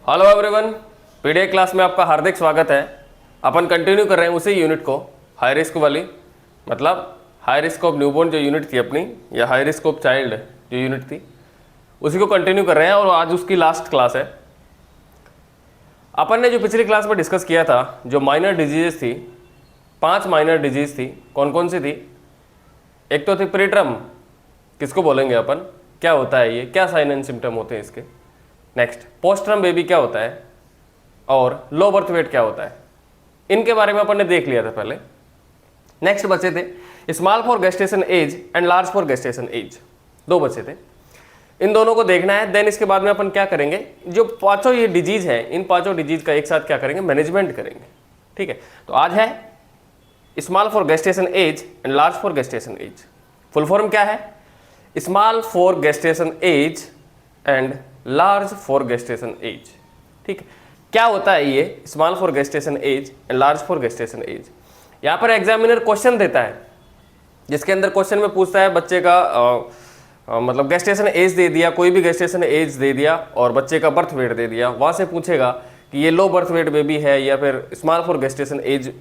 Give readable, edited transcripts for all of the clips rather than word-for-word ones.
Hello everyone, PDA class में आपका हार्दिक स्वागत है। अपन कंटिन्यू कर रहे हैं उसी यूनिट को, हाई रिस्क वाली, मतलब हाई रिस्क ऑफ न्यूबॉर्न जो यूनिट थी अपनी, या हाई रिस्क ऑफ चाइल्ड जो यूनिट थी, उसी को कंटिन्यू कर रहे हैं और आज उसकी लास्ट क्लास है। अपन ने जो पिछली क्लास में डिस्कस किया था, जो माइनर डिजीजेस थी, 5 माइनर डिजीज थी, कौन कौन सी थी? एक तो थी प्रीटर्म, किसको बोलेंगे अपन, क्या होता है ये, क्या साइन एंड सिम्टम होते हैं इसके। नेक्स्ट, पोस्टर्म बेबी क्या होता है, और लो बर्थ वेट क्या होता है, इनके बारे में अपन ने देख लिया था पहले। नेक्स्ट बचे थे small for gestation age and large for gestation age, 2 बचे थे। इन दोनों को देखना है। देन इसके बाद में अपन क्या करेंगे, जो 5 ये डिजीज है, इन 5 डिजीज का एक साथ क्या करेंगे, मैनेजमेंट करेंगे। ठीक है, तो आज है small for gestation age and large for gestation age. Full form क्या है? Small for gestation age and large for gestation age. ठीक है, क्या होता है ये small for gestation age and large for gestation age? यहाँ पर एग्जामिनर क्वेश्चन देता है, जिसके अंदर क्वेश्चन में पूछता है बच्चे का मतलब गेस्टेशन एज दे दिया, कोई भी गेस्टेशन एज दे दिया और बच्चे का बर्थ वेट दे दिया। वहाँ से पूछेगा कि ये लो बर्थ वेट बेबी है या फिर स्मॉल फॉर गेस्टेशन एज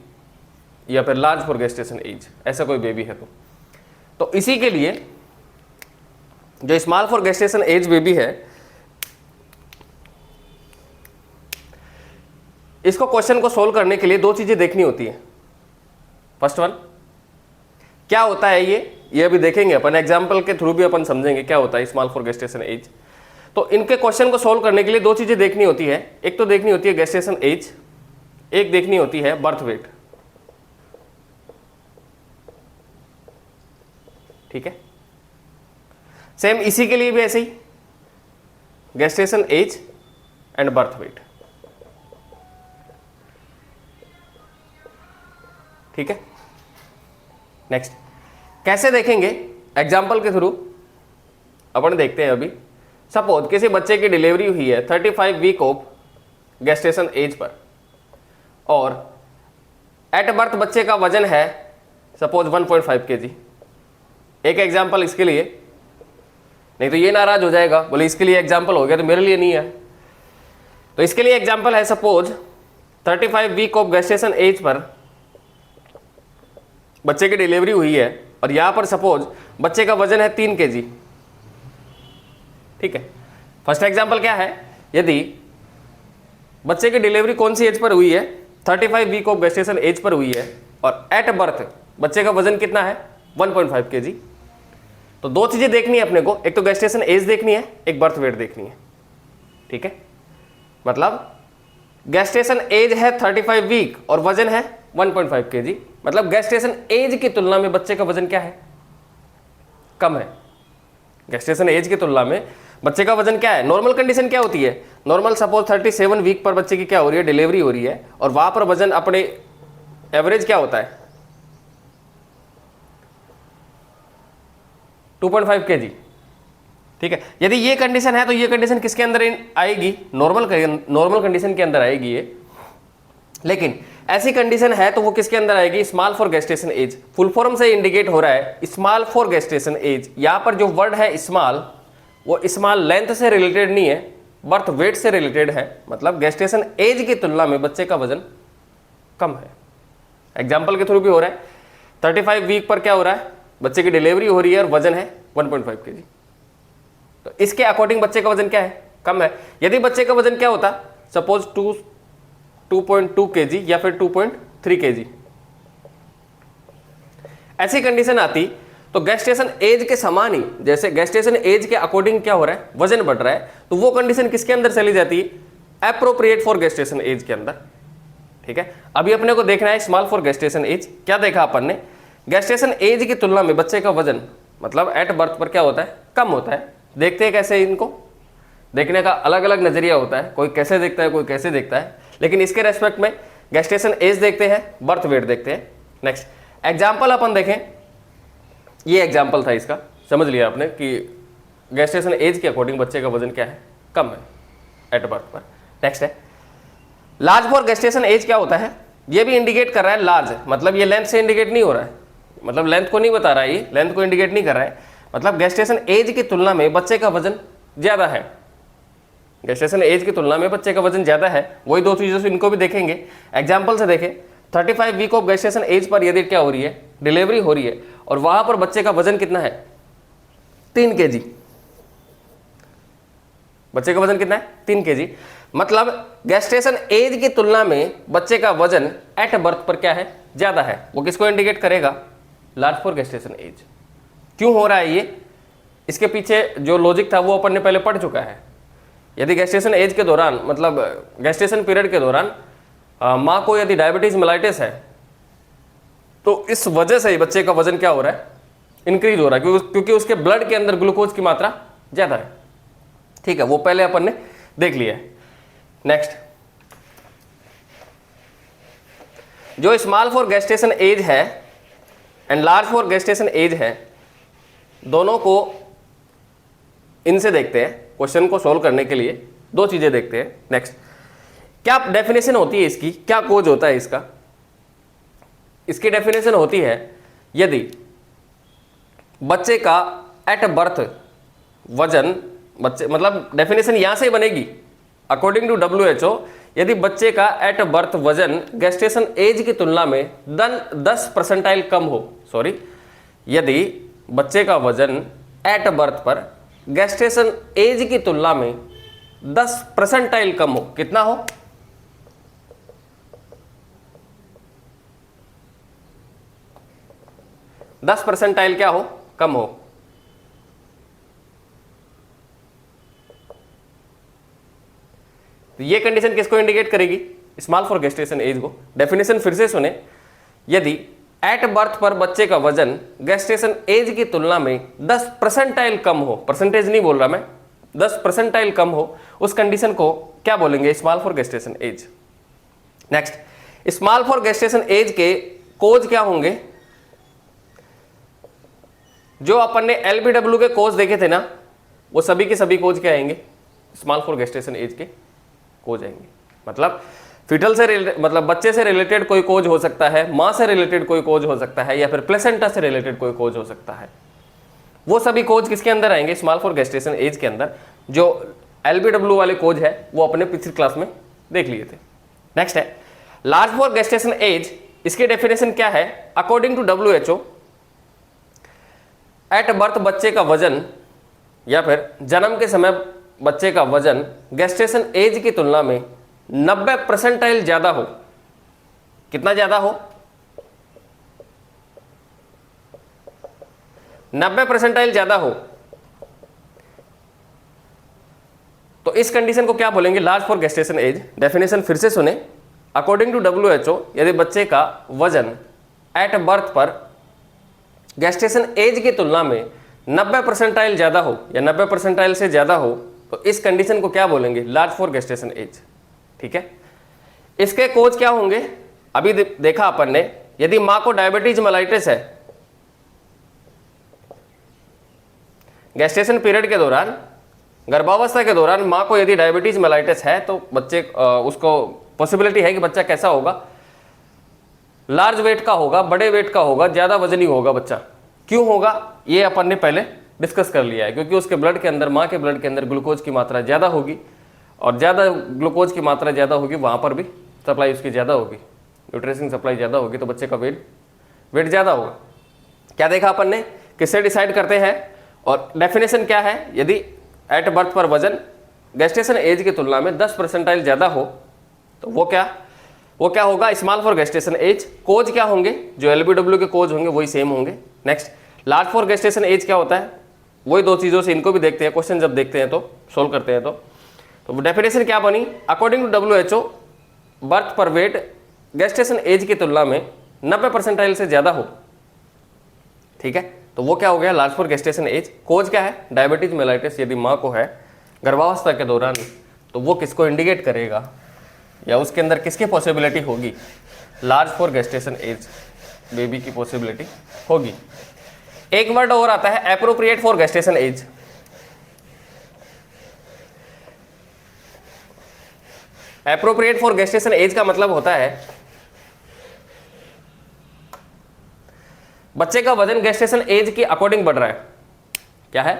या फिर लार्ज फॉर गेस्टेशन एज, ऐसा कोई बेबी है तो इसी के लिए जो small for gestation age baby है, इसको क्वेश्चन को सोल्व करने के लिए 2 चीजें देखनी होती है। फर्स्ट वन, क्या होता है ये अभी देखेंगे अपन, एग्जाम्पल के थ्रू भी अपन समझेंगे क्या होता है स्मॉल फॉर गेस्टेशन एज। तो इनके क्वेश्चन को सोल्व करने के लिए 2 चीजें देखनी होती है। एक तो देखनी होती है गेस्टेशन एज, एक देखनी होती है बर्थ वेट। ठीक है, सेम इसी के लिए भी ऐसे ही, gestation age and birth weight. ठीक है, नेक्स्ट कैसे देखेंगे, एग्जाम्पल के थ्रू अपन देखते हैं। अभी सपोज किसी बच्चे की डिलीवरी हुई है 35 वीक ऑफ गेस्टेशन एज पर, और एट बर्थ बच्चे का वजन है सपोज 1.5 kg। एक एग्जाम्पल इसके लिए, नहीं तो ये नाराज हो जाएगा, बोले इसके लिए एग्जाम्पल हो गया तो मेरे लिए नहीं है। तो इसके लिए एग्जाम्पल है, suppose 35 week of gestation age पर बच्चे की डिलीवरी हुई है और यहां पर सपोज बच्चे का वजन है 3 kg। ठीक है, फर्स्ट एग्जांपल क्या है, यदि बच्चे की डिलीवरी कौन सी एज पर हुई है, 35 वीक ऑफ गेस्टेशन एज पर हुई है और एट बर्थ बच्चे का वजन कितना है, 1.5 kg। तो 2 चीजें देखनी है अपने को, एक तो गेस्टेशन एज देखनी है, एक बर्थ वेट देखनी है। ठीक है, मतलब गेस्टेशन एज है 35 वीक और वजन है 1.5 kg, मतलब गेस्टेशन एज की तुलना में बच्चे का वजन क्या है, कम है। गेस्टेशन एज की तुलना में बच्चे का वजन क्या है, नॉर्मल कंडीशन क्या होती है, नॉर्मल सपोज 37 वीक पर बच्चे की क्या हो रही है, डिलीवरी हो रही है, और वहां पर वजन अपने एवरेज क्या होता है, 2.5 kg। ठीक है, यदि ये कंडीशन है तो ये कंडीशन किसके अंदर आएगी, नॉर्मल कंडीशन के अंदर आएगी ये। लेकिन ऐसी कंडीशन है तो वो किसके अंदर आएगी, small for gestation age. Full form से इंडिकेट हो रहा है स्मॉल फॉर गेस्टेशन एज। यहां पर जो वर्ड है स्मॉल, वो स्मॉल लेंथ से रिलेटेड नहीं है, बर्थ वेट से रिलेटेड है, मतलब गेस्टेशन एज की तुलना में बच्चे का वजन कम है। एग्जाम्पल के थ्रू भी हो रहा है, 35 वीक पर क्या हो रहा है, बच्चे की डिलीवरी हो रही है और वजन है 1.5 kg। तो इसके अकॉर्डिंग बच्चे का वजन क्या है, कम है। यदि बच्चे का वजन क्या होता, सपोज 2.2 kg या फिर 2.3 kg, ऐसी कंडीशन आती तो गेस्टेशन एज के समान ही, जैसे गेस्टेशन एज के अकॉर्डिंग क्या हो रहा है, वजन बढ़ रहा है, तो वो कंडीशन किसके अंदर चली जाती है, एप्रोप्रिएट फॉर गेस्टेशन एज के अंदर। ठीक है, अभी अपने को देखना है स्मॉल फॉर गेस्टेशन एज। क्या देखा अपन ने, गेस्टेशन एज की तुलना में बच्चे का वजन मतलब एट बर्थ पर क्या होता है, कम होता है। देखते हैं कैसे, इनको देखने का अलग अलग नजरिया होता है, कोई कैसे देखता है, कोई कैसे देखता है, लेकिन इसके रेस्पेक्ट में गेस्टेशन एज देखते हैं, बर्थ वेट देखते हैं। नेक्स्ट एग्जाम्पल अपन देखें, ये एग्जाम्पल था इसका, समझ लिया आपने कि गेस्टेशन एज के अकॉर्डिंग बच्चे का वजन क्या है, कम है एट बर्थ पर। नेक्स्ट है लार्ज फॉर गेस्टेशन एज। क्या होता है, ये भी इंडिकेट कर रहा है लार्ज, मतलब ये लेंथ से इंडिकेट नहीं हो रहा है, मतलब लेंथ को नहीं बता रहा है, ये लेंथ को इंडिकेट नहीं कर रहा है, मतलब गेस्टेशन एज की तुलना में बच्चे का वजन ज़्यादा है। गेस्टेशन एज की तुलना में बच्चे का वजन ज़्यादा है, वही दो चीज़ों से इनको भी देखेंगे। एग्जाम्पल से देखें, 35 वीक ऑफ गेस्टेशन एज पर यदि क्या हो रही है, डिलीवरी हो रही है, और वहाँ पर बच्चे का वजन कितना है, 3 kg। बच्चे का वजन कितना है, 3 kg। मतलब गेस्टेशन एज की तुलना में बच्चे का वजन एट बर्थ पर क्या है, ज़्यादा है। वो किसको इंडिकेट करेगा, लार्ज फॉर गेस्टेशन एज। क्यों हो रहा है ये, इसके पीछे जो लॉजिक था वो अपन ने पहले पढ़ चुका है। यदि गेस्टेशन एज के दौरान, मतलब गेस्टेशन पीरियड के दौरान माँ को यदि डायबिटीज मेलाइटिस है, तो इस वजह से ही बच्चे का वजन क्या हो रहा है, इंक्रीज हो रहा है, क्योंकि उसके ब्लड के अंदर ग्लूकोज की मात्रा ज़्यादा है। ठीक है, वो पहले अपन ने देख लिया है। नेक्स्ट, जो स्मॉल फॉर गेस्टेशन एज है and large for gestation age है, दोनों को इनसे देखते हैं। क्वेश्चन को सोल्व करने के लिए दो चीजें देखते हैं। नेक्स्ट, क्या डेफिनेशन होती है इसकी, क्या कोज होता है इसका। इसकी डेफिनेशन होती है, यदि बच्चे का एट बर्थ वजन, बच्चे मतलब डेफिनेशन यहां से बनेगी अकॉर्डिंग टू WHO, यदि बच्चे का एट बर्थ वजन गेस्टेशन एज की तुलना में 10% कम हो, सॉरी, यदि बच्चे का वजन एट बर्थ पर गेस्टेशन एज की तुलना में 10% कम हो, कितना हो, 10% क्या हो, कम हो। तो ये कंडीशन किसको इंडिकेट करेगी, स्मॉल फॉर गेस्टेशन एज को। डेफिनेशन फिर से सुने, यदि एट बर्थ पर बच्चे का वजन गेस्टेशन एज की तुलना में 10% कम हो, परसेंटेज नहीं बोल रहा मैं, 10% कम हो, उस कंडीशन को क्या बोलेंगे, small for gestation age. Next, small for gestation age के कोज क्या होंगे, जो अपन ने LBW के कोज देखे थे ना, वो सभी के सभी कोज क्या आएंगे, स्मॉल फॉर गेस्टेशन एज के कोज आएंगे। मतलब फीटल से मतलब बच्चे से रिलेटेड कोई कोज हो सकता है, माँ से रिलेटेड कोई कोज हो सकता है, या फिर प्लेसेंटा से रिलेटेड कोई कोज हो सकता है। वो सभी कोज किसके अंदर आएंगे, स्मॉल फॉर गेस्टेशन एज के अंदर। जो LBW वाले कोज है वो अपने पिछली क्लास में देख लिए थे। नेक्स्ट है लार्ज फॉर गेस्टेशन एज। इसकी डेफिनेशन क्या है, according to WHO, at birth बच्चे का वजन या फिर जन्म के समय बच्चे का वजन गेस्टेशन एज की तुलना में 90% ज्यादा हो। कितना ज्यादा हो, 90% ज्यादा हो, तो इस कंडीशन को क्या बोलेंगे, large for gestation age. Definition फिर से सुने, अकॉर्डिंग टू WHO, यदि बच्चे का वजन एट बर्थ पर गेस्टेशन एज की तुलना में 90% ज्यादा हो या 90% से ज्यादा हो, तो इस कंडीशन को क्या बोलेंगे, लार्ज फॉर गेस्टेशन एज। ठीक है, इसके कोज क्या होंगे, अभी देखा अपन ने, यदि मां को डायबिटीज मेलाइटिस है गेस्टेशन पीरियड के दौरान, गर्भावस्था के दौरान मां को यदि डायबिटीज मेलाइटिस है, तो बच्चे उसको पॉसिबिलिटी है कि बच्चा कैसा होगा, लार्ज वेट का होगा, बड़े वेट का होगा, ज्यादा वजनी होगा बच्चा। क्यों होगा, ये अपन ने पहले डिस्कस कर लिया है, क्योंकि उसके ब्लड के अंदर, माँ के ब्लड के अंदर ग्लूकोज की मात्रा ज़्यादा होगी, और ज़्यादा ग्लूकोज की मात्रा ज़्यादा होगी, वहाँ पर भी सप्लाई उसकी ज़्यादा होगी, न्यूट्रिशन सप्लाई ज़्यादा होगी, तो बच्चे का वेट ज़्यादा होगा। क्या देखा अपन ने, किससे डिसाइड करते हैं, और डेफिनेशन क्या है, यदि एट बर्थ पर वजन गेस्टेशन एज की तुलना में 10% ज़्यादा हो, तो वो क्या होगा, स्मॉल फॉर गेस्टेशन एज। कोज क्या होंगे, जो LBW के कोज होंगे वही सेम होंगे। Next, large for gestation age क्या होता है, वही दो चीज़ों से इनको भी देखते हैं, क्वेश्चन जब देखते हैं तो सोल्व करते हैं। तो डेफिनेशन क्या बनी, अकॉर्डिंग टू WHO, बर्थ पर वेट गेस्टेशन एज की तुलना में 90% से ज़्यादा हो। ठीक है, तो वो क्या हो गया, लार्ज फॉर गेस्टेशन एज। कोज क्या है, डायबिटीज मेलाइटिस यदि माँ को है गर्भावस्था के दौरान, तो वो किसको इंडिकेट करेगा, या उसके अंदर किसकी पॉसिबिलिटी होगी, large for gestation age baby की पॉसिबिलिटी होगी। एक वर्ड और आता है, appropriate for gestation age. Appropriate for gestation age का मतलब होता है बच्चे का वजन गेस्टेशन एज के अकॉर्डिंग बढ़ रहा है। क्या है,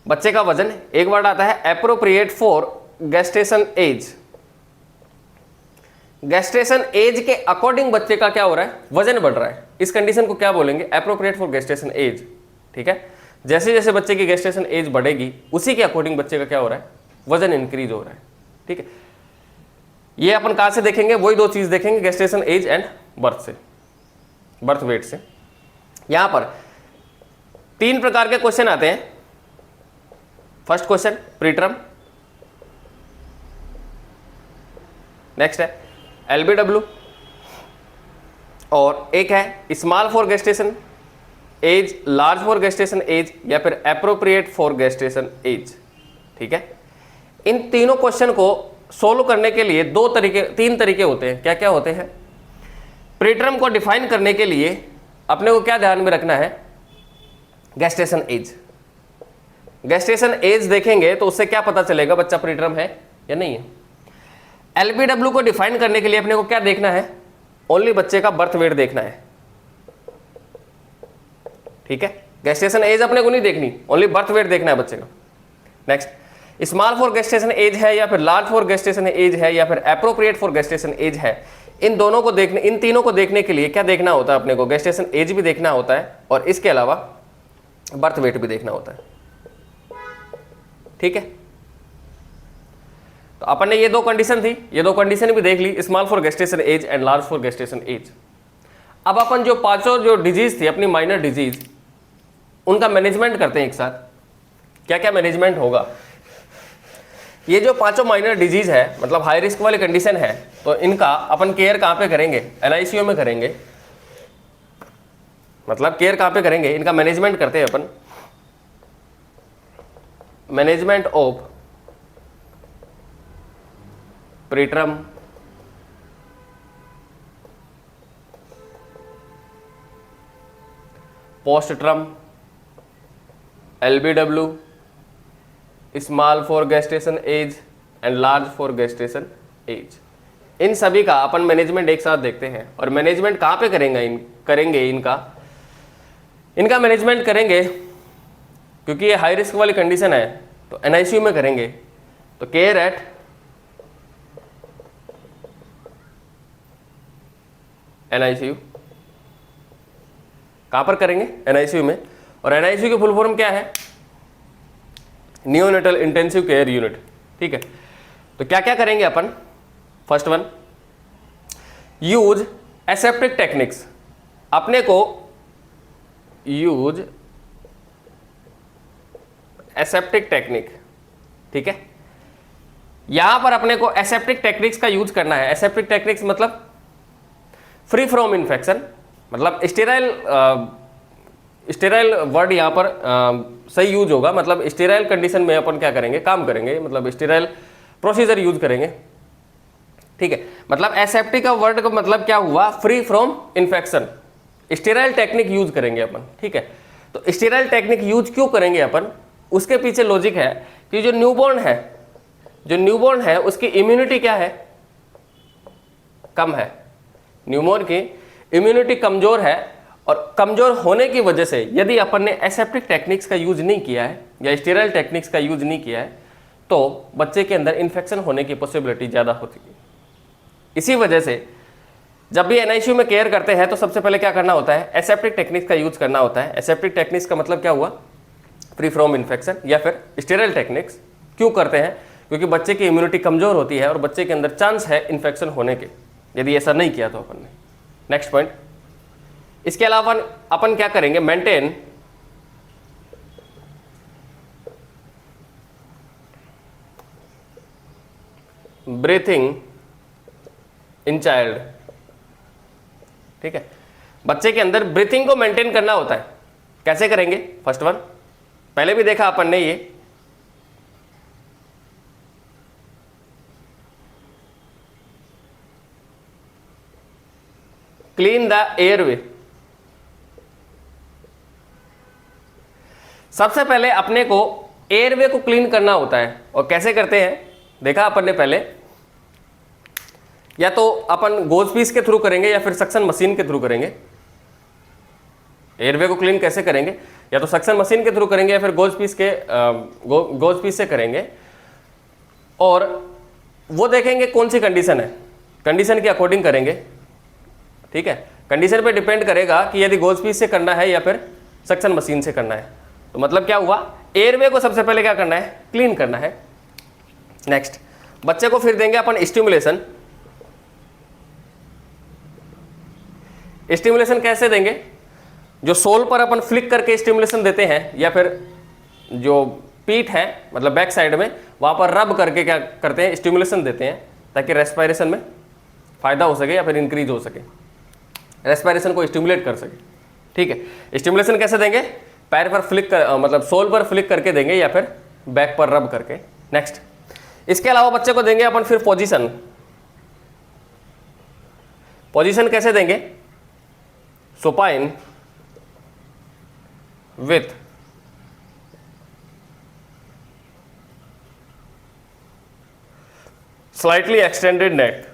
बच्चे का वजन, एक वर्ड आता है appropriate for gestation age, gestation age के अकॉर्डिंग बच्चे का क्या हो रहा है, वजन बढ़ रहा है। इस कंडीशन को क्या बोलेंगे, एप्रोप्रिएट फॉर गेस्टेशन एज। ठीक है, जैसे जैसे बच्चे की गेस्टेशन एज बढ़ेगी उसी के अकॉर्डिंग बच्चे का क्या हो रहा है, वजन इंक्रीज हो रहा है। ठीक है, ये अपन कहां से देखेंगे, वही दो चीज देखेंगे, गेस्टेशन एज एंड बर्थ से, बर्थ वेट से। यहां पर 3 प्रकार के क्वेश्चन आते हैं। फर्स्ट क्वेश्चन प्रीटर्म, नेक्स्ट है एलबीडब्ल्यू, और एक है small for gestation age, large for gestation age, या फिर एप्रोप्रिएट फॉर गेस्टेशन एज। ठीक है, इन तीनों क्वेश्चन को सोल्व करने के लिए 3 तरीके होते हैं। क्या क्या होते हैं, प्रीटर्म को डिफाइन करने के लिए अपने को क्या ध्यान में रखना है, गेस्टेशन एज। गेस्टेशन एज देखेंगे तो उससे क्या पता चलेगा बच्चा प्रीटर्म है या नहीं है। एलबीडब्ल्यू को डिफाइन करने के लिए अपने को क्या देखना है, ओनली बच्चे का बर्थ वेट देखना है। ठीक है, गेस्टेशन एज अपने को नहीं देखनी, ओनली बर्थ वेट देखना है बच्चे का। Next, small for gestation age है या फिर लार्ज फॉर गेस्टेशन एज है या फिर एप्रोप्रिएट फॉर गेस्टेशन एज है, इन तीनों को देखने के लिए क्या देखना होता है अपने को, गेस्टेशन एज भी देखना होता है और इसके अलावा बर्थ वेट भी देखना होता है। ठीक है, तो अपन ने ये 2 कंडीशन थी, ये 2 कंडीशन भी देख ली, small for gestation age and large for gestation age. अब अपन जो 5 जो डिजीज थी अपनी माइनर डिजीज, उनका मैनेजमेंट करते हैं एक साथ। क्या क्या मैनेजमेंट होगा, ये जो 5 माइनर डिजीज है मतलब हाई रिस्क वाली कंडीशन है, तो इनका अपन केयर कहां पे करेंगे, एनआईसीयू में करेंगे। मतलब केयर कहां पे करेंगे, इनका मैनेजमेंट करते हैं अपन, management of preterm, postterm, LBW, small for gestation age and large for gestation age. इन सभी का अपन मैनेजमेंट एक साथ देखते हैं। और मैनेजमेंट कहाँ पे करेंगे इनका मैनेजमेंट करेंगे, क्योंकि ये हाई रिस्क वाली कंडीशन है तो एनआईसीयू में करेंगे। तो केयर एट एनआईसीयू, कहाँ पर करेंगे, एनआईसीयू में। और एनआईसीयू की फुल फॉर्म क्या है, नियोनेटल इंटेंसिव केयर यूनिट। ठीक है, तो क्या क्या करेंगे अपन, first one, use aseptic techniques. अपने को यूज एसेप्टिक टेक्निक। ठीक है, यहां पर अपने को एसेप्टिक टेक्निक्स का यूज करना है। एसेप्टिक टेक्निक्स मतलब फ्री फ्रॉम इन्फेक्शन, मतलब स्टेराइल वर्ड यहाँ पर सही यूज होगा। मतलब स्टेराइल कंडीशन में अपन क्या करेंगे, काम करेंगे, मतलब स्टेराइल प्रोसीजर यूज करेंगे। ठीक है, मतलब एसेप्टिक का वर्ड का मतलब क्या हुआ, free from infection, sterile technique use करेंगे अपन। ठीक है, तो स्टेराइल टेक्निक यूज क्यों करेंगे अपन, उसके पीछे लॉजिक है कि जो न्यूबॉर्न है उसकी इम्यूनिटी क्या है, कम है। न्यूबॉर्न की इम्यूनिटी कमजोर है, और कमजोर होने की वजह से यदि अपन ने एसेप्टिक टेक्निक्स का यूज नहीं किया है या स्टेराइल टेक्निक्स का यूज नहीं किया है तो बच्चे के अंदर इन्फेक्शन होने की पॉसिबिलिटी ज़्यादा होती है। इसी वजह से जब भी एनआईसीयू में केयर करते हैं तो सबसे पहले क्या करना होता है, एसेप्टिक टेक्निक्स का यूज करना होता है। एसेप्टिक टेक्निक्स का मतलब क्या हुआ, फ्री फ्रॉम इन्फेक्शन या फिर स्टेराइल टेक्निक्स। क्यों करते हैं, क्योंकि बच्चे की इम्यूनिटी कमजोर होती है और बच्चे के अंदर चांस है इन्फेक्शन होने के, यदि ऐसा नहीं किया तो अपन ने। नेक्स्ट पॉइंट, इसके अलावा अपन क्या करेंगे, मेंटेन ब्रीथिंग इन चाइल्ड। ठीक है, बच्चे के अंदर ब्रीथिंग को मेंटेन करना होता है। कैसे करेंगे, फर्स्ट वन पहले भी देखा अपन ने, ये क्लीन द एयरवे। सबसे पहले अपने को एयरवे को क्लीन करना होता है। और कैसे करते हैं देखा अपन ने पहले, या तो अपन गोज पीस के थ्रू करेंगे या फिर सक्शन मशीन के थ्रू करेंगे। एयरवे को क्लीन कैसे करेंगे, या तो सक्शन मशीन के थ्रू करेंगे या फिर गोज पीस से करेंगे। और वो देखेंगे कौन सी कंडीशन है, कंडीशन के अकॉर्डिंग करेंगे, ठीक है। कंडीशन पे डिपेंड करेगा कि यदि गोज पीस से करना है या फिर सक्शन मशीन से करना है। तो मतलब क्या हुआ, एयरवे को सबसे पहले क्या करना है, क्लीन करना है। नेक्स्ट बच्चे को फिर देंगे अपन स्टिमुलेशन। स्टिमुलेशन कैसे देंगे, जो सोल पर अपन फ्लिक करके स्टिमुलेशन देते हैं या फिर जो पीठ है मतलब बैक साइड में वहां पर रब करके क्या करते हैं, स्टिमुलेशन देते हैं ताकि रेस्पिरेशन में फायदा हो सके या फिर इंक्रीज हो सके, रेस्पिरेशन को स्टिमुलेट कर सके, ठीक है। स्टिमुलेशन कैसे देंगे, पैर पर फ्लिक कर मतलब सोल पर फ्लिक करके देंगे या फिर बैक पर रब करके। नेक्स्ट इसके अलावा बच्चे को देंगे अपन फिर पोजीशन। पोजीशन कैसे देंगे, सुपाइन विथ स्लाइटली एक्सटेंडेड नेक।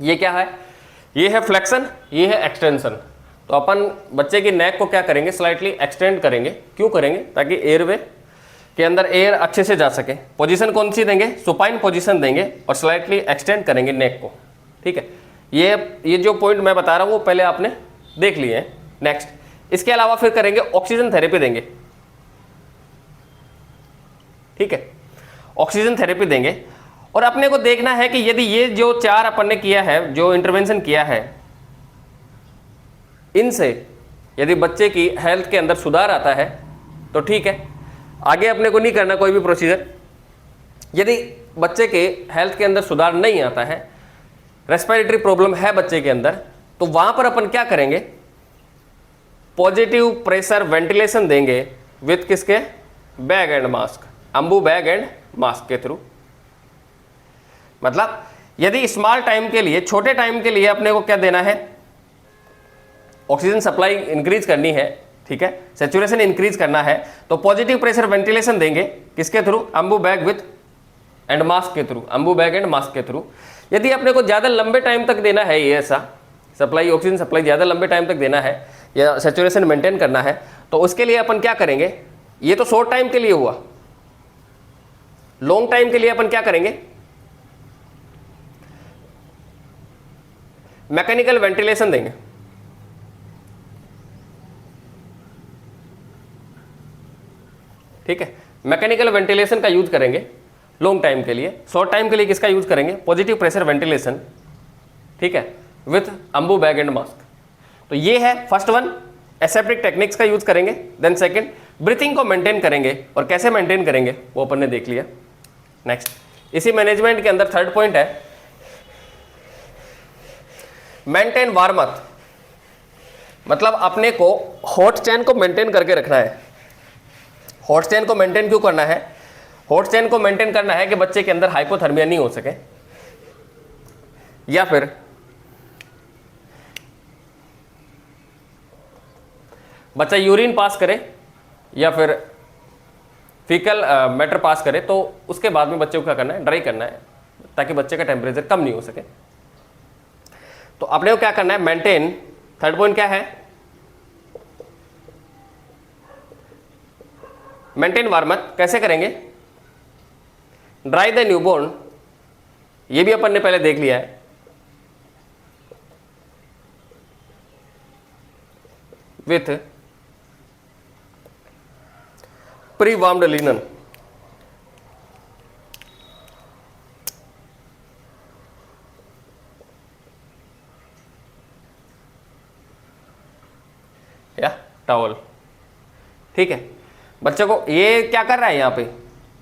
ये क्या है, ये है फ्लेक्शन, ये है एक्सटेंशन। तो अपन बच्चे की नेक को क्या करेंगे, स्लाइटली एक्सटेंड करेंगे। क्यों करेंगे, ताकि एयरवे के अंदर एयर अच्छे से जा सके। पोजीशन कौन सी देंगे, सुपाइन पोजीशन देंगे और स्लाइटली एक्सटेंड करेंगे नेक को, ठीक है। ये जो पॉइंट मैं बता रहा हूँ वो पहले आपने देख लिए हैं। नेक्स्ट इसके अलावा फिर करेंगे ऑक्सीजन थेरेपी देंगे, ठीक है। ऑक्सीजन थेरेपी देंगे और अपने को देखना है कि यदि ये जो 4 अपन ने किया है, जो इंटरवेंशन किया है, इनसे यदि बच्चे की हेल्थ के अंदर सुधार आता है तो ठीक है, आगे अपने को नहीं करना कोई भी प्रोसीजर। यदि बच्चे के हेल्थ के अंदर सुधार नहीं आता है, रेस्पिरेटरी प्रॉब्लम है बच्चे के अंदर, तो वहां पर अपन क्या करेंगे, पॉजिटिव प्रेशर वेंटिलेशन देंगे विथ किसके, bag and mask, Ambu bag and mask के थ्रू। मतलब यदि स्मॉल टाइम के लिए, छोटे टाइम के लिए अपने को क्या देना है, ऑक्सीजन सप्लाई इंक्रीज करनी है, ठीक है, सैचुरेशन इंक्रीज करना है, तो पॉजिटिव प्रेशर वेंटिलेशन देंगे किसके through, Ambu bag with and mask के through, Ambu bag and mask के थ्रू। यदि अपने को ज़्यादा लंबे टाइम तक देना है, ये ऐसा सप्लाई, ऑक्सीजन सप्लाई ज़्यादा लंबे टाइम तक देना है या सैचुरेशन मेंटेन करना है, तो उसके लिए अपन क्या करेंगे, ये तो शॉर्ट टाइम के लिए हुआ, लॉन्ग टाइम के लिए अपन क्या करेंगे, मैकेनिकल वेंटिलेशन देंगे। ठीक है, मैकेनिकल वेंटिलेशन का यूज करेंगे लॉन्ग टाइम के लिए। शॉर्ट टाइम के लिए किसका यूज करेंगे, पॉजिटिव प्रेशर वेंटिलेशन, ठीक है, with Ambu bag and mask. तो ये है फर्स्ट वन, एसेप्टिक टेक्निक्स का यूज करेंगे। देन सेकंड, ब्रीथिंग को मेंटेन करेंगे, और कैसे मेंटेन करेंगे वो अपन ने देख लिया। नेक्स्ट, इसी मैनेजमेंट के अंदर थर्ड पॉइंट है मेंटेन वार्मथ। मतलब अपने को हॉट चेन को मेंटेन करके रखना है। हॉट चेन को मेंटेन क्यों करना है, हॉट चेन को मेंटेन करना है कि बच्चे के अंदर हाइपोथर्मिया नहीं हो सके, या फिर बच्चा यूरिन पास करे या फिर फीकल मैटर पास करे, तो उसके बाद में बच्चे को क्या करना है, ड्राई करना है, ताकि बच्चे का टेम्परेचर कम नहीं हो सके। तो अपने को क्या करना है, मेंटेन। थर्ड पॉइंट क्या है, मेंटेन वार्मथ। कैसे करेंगे, ड्राई द न्यूबॉर्न, ये भी अपन ने पहले देख लिया है, विथ प्री वार्म्ड लिनन। या टॉवल, ठीक है। बच्चे को ये क्या कर रहा है यहाँ पे,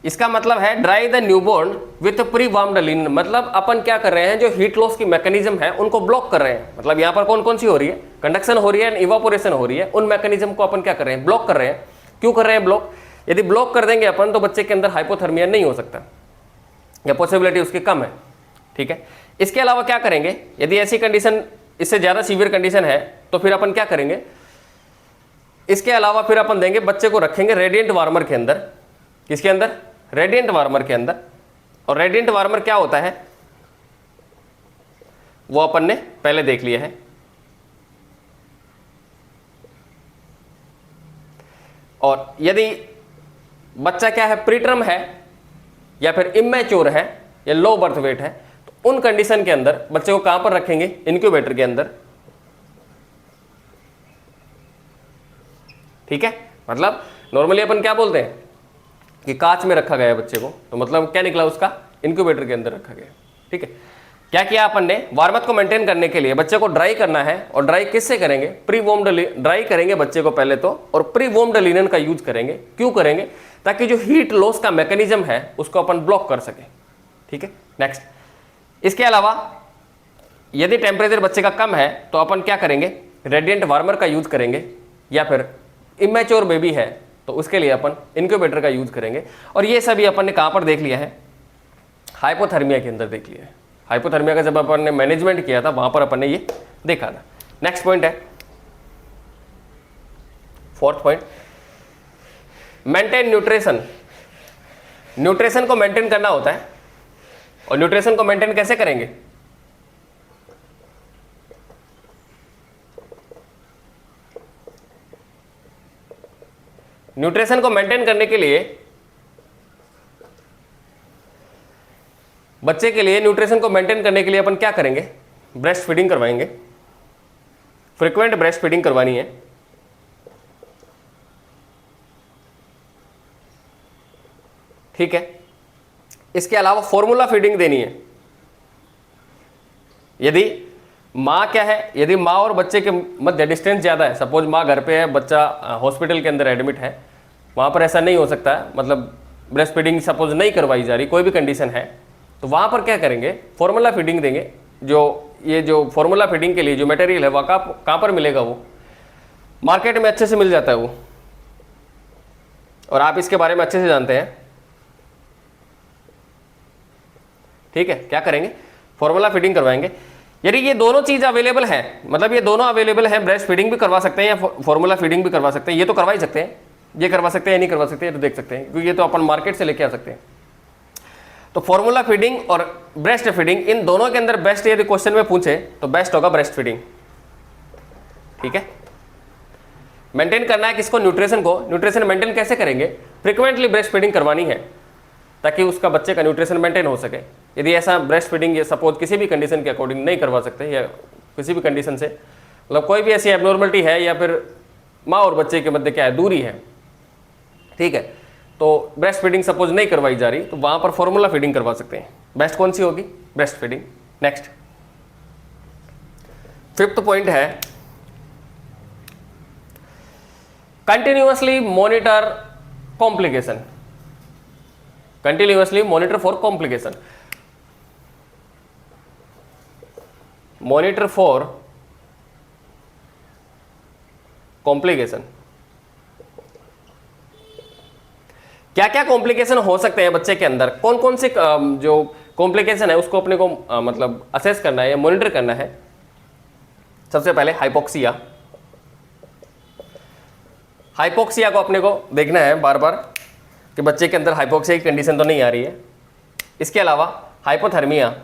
इसका मतलब है dry the newborn with pre warmed linen. मतलब अपन क्या कर रहे हैं, जो हीट लॉस की मैकेनिज्म है उनको ब्लॉक कर रहे हैं। मतलब यहाँ पर कौन कौन सी हो रही है, कंडक्शन हो रही है, इवापोरेशन हो रही है, उन मैकेनिज्म को अपन क्या कर रहे हैं, ब्लॉक कर रहे हैं। क्यों कर रहे हैं ब्लॉक, यदि ब्लॉक कर देंगे अपन तो बच्चे के अंदर हाइपोथर्मिया नहीं हो सकता, या पॉसिबिलिटी उसकी कम है, ठीक है। इसके अलावा क्या करेंगे, यदि ऐसी कंडीशन, इससे ज़्यादा सीवियर कंडीशन है, तो फिर अपन क्या करेंगे, इसके अलावा फिर अपन देंगे, बच्चे को रखेंगे रेडिएंट वार्मर के अंदर। किसके अंदर, रेडिएंट वार्मर के अंदर। और रेडिएंट वार्मर क्या होता है वो अपन ने पहले देख लिया है, और यदि बच्चा क्या है, प्रीटर्म है या फिर इमेच्योर है या लो बर्थ वेट है, तो उन कंडीशन के अंदर बच्चे को कहां पर रखेंगे, इनक्यूबेटर के अंदर। ठीक है, मतलब नॉर्मली अपन क्या बोलते हैं कि कांच में रखा गया है बच्चे को, तो मतलब क्या निकला उसका, इनक्यूबेटर के अंदर रखा गया। ठीक है, क्या किया अपन ने, वार्मथ को मेंटेन करने के लिए बच्चे को ड्राई करना है, और ड्राई किससे करेंगे, प्री वॉर्म्ड ड्राई करेंगे बच्चे को पहले तो, और प्री वॉर्म्ड लिनन का यूज करेंगे। क्यों करेंगे, ताकि जो हीट लॉस का मैकेनिज्म है उसको अपन ब्लॉक कर सके। ठीक है, नेक्स्ट, इसके अलावा यदि टेम्परेचर बच्चे का कम है तो अपन क्या करेंगे, रेडिएंट वार्मर का यूज करेंगे, या फिर इमेच्योर बेबी है तो उसके लिए अपन इनक्यूबेटर का यूज करेंगे। और ये सभी अपन ने कहां पर देख लिया है, हाइपोथर्मिया के अंदर देख लिया है। हाइपोथर्मिया का जब अपन ने मैनेजमेंट किया था वहां पर अपन ने ये देखा था। नेक्स्ट पॉइंट है, fourth point, maintain nutrition. Nutrition को मेंटेन करना होता है, और न्यूट्रिशन को मेंटेन कैसे करेंगे, न्यूट्रिशन को मेंटेन करने के लिए बच्चे के लिए, न्यूट्रिशन को मेंटेन करने के लिए अपन क्या करेंगे, ब्रेस्ट फीडिंग करवाएंगे, फ्रीक्वेंट ब्रेस्ट फीडिंग करवानी है। ठीक है, इसके अलावा फॉर्मूला फीडिंग देनी है। यदि माँ क्या है, यदि माँ और बच्चे के मध्य डिस्टेंस ज़्यादा है, सपोज माँ घर पे है, बच्चा हॉस्पिटल के अंदर एडमिट है, वहाँ पर ऐसा नहीं हो सकता है, मतलब ब्रेस्ट फीडिंग सपोज नहीं करवाई जा रही, कोई भी कंडीशन है, तो वहाँ पर क्या करेंगे, फॉर्मूला फीडिंग देंगे। जो फॉर्मूला फीडिंग के लिए जो मटेरियल है वह कहाँ पर मिलेगा, वो मार्केट में अच्छे से मिल जाता है वो, और आप इसके बारे में अच्छे से जानते हैं। ठीक है, क्या करेंगे, फॉर्मूला फीडिंग करवाएंगे। यदि ये दोनों चीज़ अवेलेबल है, मतलब ये दोनों अवेलेबल है, ब्रेस्ट फीडिंग भी करवा सकते हैं या फॉर्मूला फीडिंग भी करवा सकते हैं, ये तो करवा ही सकते हैं, ये करवा सकते हैं, नहीं करवा सकते, ये तो देख सकते हैं, क्योंकि ये तो अपन मार्केट से लेके आ सकते हैं। तो फॉर्मूला फीडिंग और ब्रेस्ट फीडिंग, इन दोनों के अंदर बेस्ट यदि क्वेश्चन में पूछे तो बेस्ट होगा ब्रेस्ट फीडिंग। ठीक है, मेंटेन करना है किसको, न्यूट्रिशन को। न्यूट्रिशन मेंटेन कैसे करेंगे, फ्रिक्वेंटली ब्रेस्ट फीडिंग करवानी है, ताकि उसका बच्चे का न्यूट्रिशन मेंटेन हो सके। यदि ऐसा ब्रेस्ट फीडिंग ये सपोज किसी भी कंडीशन के अकॉर्डिंग नहीं करवा सकते, या किसी भी कंडीशन से, मतलब कोई भी ऐसी एबनॉर्मलिटी है, या फिर माँ और बच्चे के मध्य क्या है, दूरी है, ठीक है, तो ब्रेस्ट फीडिंग सपोज नहीं करवाई जा रही, तो वहाँ पर फॉर्मूला फीडिंग करवा सकते हैं। बेस्ट कौन सी होगी, breast feeding. Next, fifth point है, continuously monitor complication. Continuously monitor for complication, monitor for complication. क्या क्या कॉम्प्लिकेशन हो सकते हैं बच्चे के अंदर, कौन कौन से जो कॉम्प्लिकेशन है उसको अपने को मतलब असेस करना है या मॉनिटर करना है। सबसे पहले हाइपोक्सिया। हाइपोक्सिया को अपने को देखना है बार बार कि बच्चे के अंदर हाइपोक्सिया की कंडीशन तो नहीं आ रही है। इसके अलावा हाइपोथर्मिया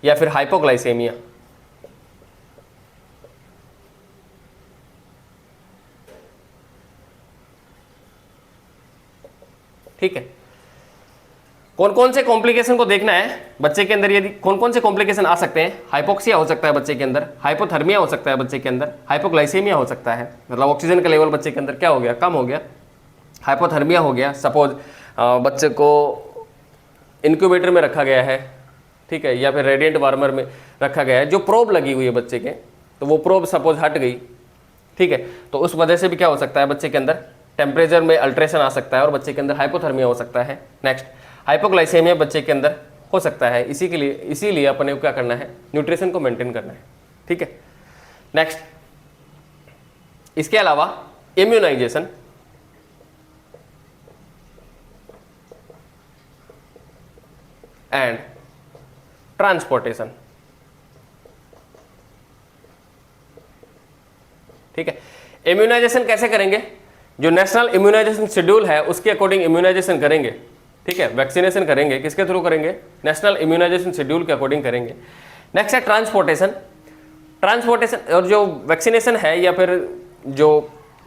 या फिर हाइपोग्लाइसेमिया। ठीक है, कौन कौन से कॉम्प्लिकेशन को देखना है बच्चे के अंदर, यदि कौन कौन से कॉम्प्लिकेशन आ सकते हैं। हाइपोक्सिया हो सकता है बच्चे के अंदर, हाइपोथर्मिया हो सकता है बच्चे के अंदर, हाइपोग्लाइसेमिया हो सकता है, मतलब ऑक्सीजन का लेवल बच्चे के अंदर क्या हो गया, कम हो गया। हाइपोथर्मिया हो गया, सपोज बच्चे को इनक्यूबेटर में रखा गया है, ठीक है, या फिर रेडिएंट वार्मर में रखा गया है, जो प्रोब लगी हुई है बच्चे के, तो वो प्रोब सपोज हट गई, ठीक है, तो उस वजह से भी क्या हो सकता है, बच्चे के अंदर टेम्परेचर में अल्ट्रेशन आ सकता है और बच्चे के अंदर हाइपोथर्मिया हो सकता है। नेक्स्ट, हाइपोग्लाइसेमिया बच्चे के अंदर हो सकता है। इसीलिए अपने को क्या करना है, न्यूट्रिशन को मेंटेन करना है। ठीक है, नेक्स्ट, इसके अलावा इम्यूनाइजेशन, एंड ट्रांसपोर्टेशन। ठीक है, इम्यूनाइजेशन कैसे करेंगे, जो नेशनल इम्यूनाइजेशन शेड्यूल है उसके अकॉर्डिंग इम्यूनाइजेशन करेंगे। ठीक है, वैक्सीनेशन करेंगे, किसके थ्रू करेंगे, नेशनल इम्यूनाइजेशन शेड्यूल के अकॉर्डिंग करेंगे। नेक्स्ट है ट्रांसपोर्टेशन। ट्रांसपोर्टेशन और जो वैक्सीनेशन है या फिर जो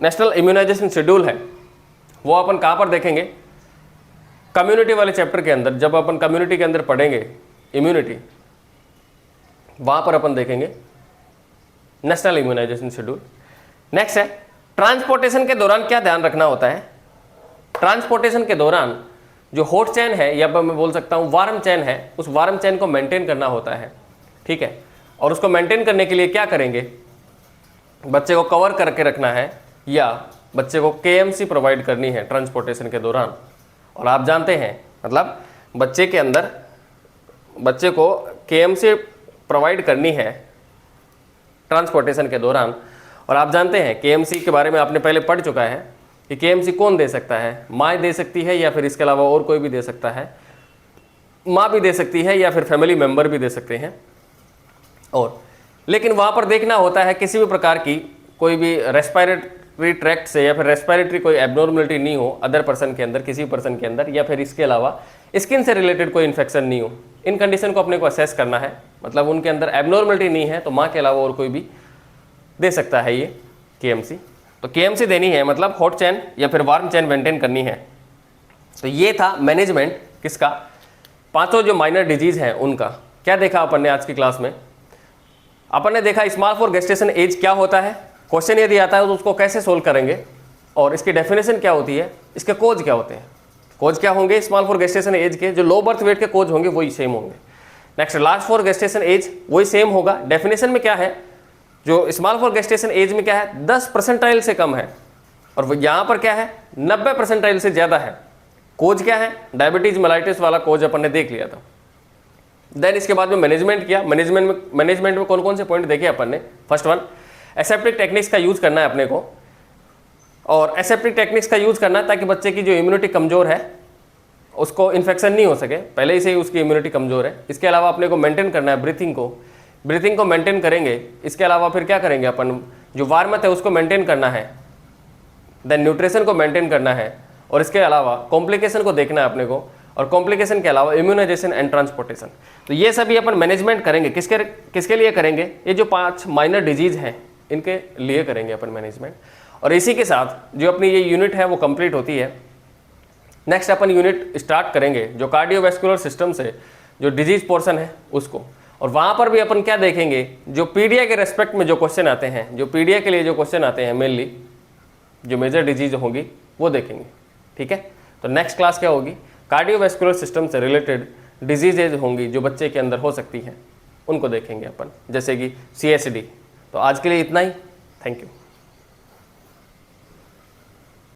नेशनल इम्यूनाइजेशन शेड्यूल है वो अपन कहाँ पर देखेंगे, कम्युनिटी वाले चैप्टर के अंदर। जब अपन कम्युनिटी के अंदर पढ़ेंगे इम्यूनिटी, वहाँ पर अपन देखेंगे नेशनल इम्यूनाइजेशन शेड्यूल। नेक्स्ट है ट्रांसपोर्टेशन के दौरान क्या ध्यान रखना होता है। ट्रांसपोर्टेशन के दौरान जो हॉट चेन है या मैं बोल सकता हूँ वार्म चेन है, उस वार्म चेन को मेंटेन करना होता है, ठीक है। और उसको मेंटेन करने के लिए क्या करेंगे, बच्चे को कवर करके रखना है या बच्चे को KMC प्रोवाइड करनी है ट्रांसपोर्टेशन के दौरान। और आप जानते हैं मतलब बच्चे के अंदर बच्चे को KMC प्रोवाइड करनी है ट्रांसपोर्टेशन के दौरान। और आप जानते हैं KMC के बारे में आपने पहले पढ़ चुका है कि KMC कौन दे सकता है, माँ दे सकती है या फिर इसके अलावा और कोई भी दे सकता है। माँ भी दे सकती है या फिर फैमिली मेम्बर भी दे सकते हैं। और लेकिन वहाँ पर देखना होता है किसी भी प्रकार की कोई भी रेस्पिरेटरी ट्रैक्ट से या फिर रेस्पिरेटरी कोई एबनॉर्मलिटी नहीं हो अदर पर्सन के अंदर, किसी पर्सन के अंदर, या फिर इसके अलावा स्किन से रिलेटेड कोई इन्फेक्शन नहीं हो। इन कंडीशन को अपने को असेस करना है, मतलब उनके अंदर एबनॉर्मलिटी नहीं है तो माँ के अलावा और कोई भी दे सकता है ये KMC। तो KMC देनी है मतलब हॉट चेन या फिर वार्म चेन मेंटेन करनी है। तो ये था मैनेजमेंट किसका, पांचों जो माइनर डिजीज हैं उनका। क्या देखा अपन ने आज की क्लास में, अपन ने देखा स्मॉल फॉर गेस्टेशन एज क्या होता है, क्वेश्चन यदि आता है तो उसको कैसे सोल्व करेंगे, और इसकी डेफिनेशन क्या होती है, इसके कोज क्या होते हैं। कोज क्या होंगे स्मॉल फॉर गेस्टेशन एज के, जो लो बर्थ वेट के कोज होंगे वही सेम होंगे। Next large for gestation age वही सेम होगा। डेफिनेशन में क्या है, जो स्मॉल फॉर गेस्टेशन एज में क्या है 10 परसेंटाइल से कम है, और यहाँ पर क्या है 90 परसेंटाइल से ज़्यादा है। कोज क्या है, डायबिटीज मेलाइटिस वाला कोज अपन ने देख लिया था। देन इसके बाद में मैनेजमेंट किया। मैनेजमेंट में कौन कौन से पॉइंट देखे अपन ने। फर्स्ट वन, एसेप्टिक टेक्निक्स का यूज़ करना है अपने को, और एसेप्टिक टेक्निक्स का यूज़ करना है ताकि बच्चे की जो इम्यूनिटी कमज़ोर है उसको इन्फेक्शन नहीं हो सके, पहले ही से ही उसकी इम्यूनिटी कमज़ोर है। इसके अलावा अपने को मेंटेन करना है ब्रीथिंग को मेंटेन करेंगे। इसके अलावा फिर क्या करेंगे अपन, जो वार्मथ है उसको मेंटेन करना है, देन न्यूट्रिशन को मेंटेन करना है, और इसके अलावा कॉम्प्लिकेशन को देखना है अपने को, और कॉम्प्लिकेशन के अलावा इम्यूनाइजेशन एंड ट्रांसपोर्टेशन। तो ये सभी अपन मैनेजमेंट करेंगे। किसके लिए करेंगे, ये जो 5 माइनर डिजीज हैं इनके लिए करेंगे अपन मैनेजमेंट। और इसी के साथ जो अपनी ये यूनिट है वो कंप्लीट होती है। नेक्स्ट अपन यूनिट स्टार्ट करेंगे जो कार्डियोवैस्कुलर सिस्टम से जो डिजीज पोर्शन है उसको, और वहाँ पर भी अपन क्या देखेंगे, जो पीडिया के रेस्पेक्ट में जो क्वेश्चन आते हैं, जो पीडिया के लिए जो क्वेश्चन आते हैं मेनली जो मेजर डिजीज होगी वो देखेंगे, ठीक है। तो नेक्स्ट क्लास क्या होगी, कार्डियोवैस्कुलर सिस्टम से रिलेटेड डिजीजेज होंगी जो बच्चे के अंदर हो सकती हैं, उनको देखेंगे अपन, जैसे कि CSD। तो आज के लिए इतना ही, थैंक यू।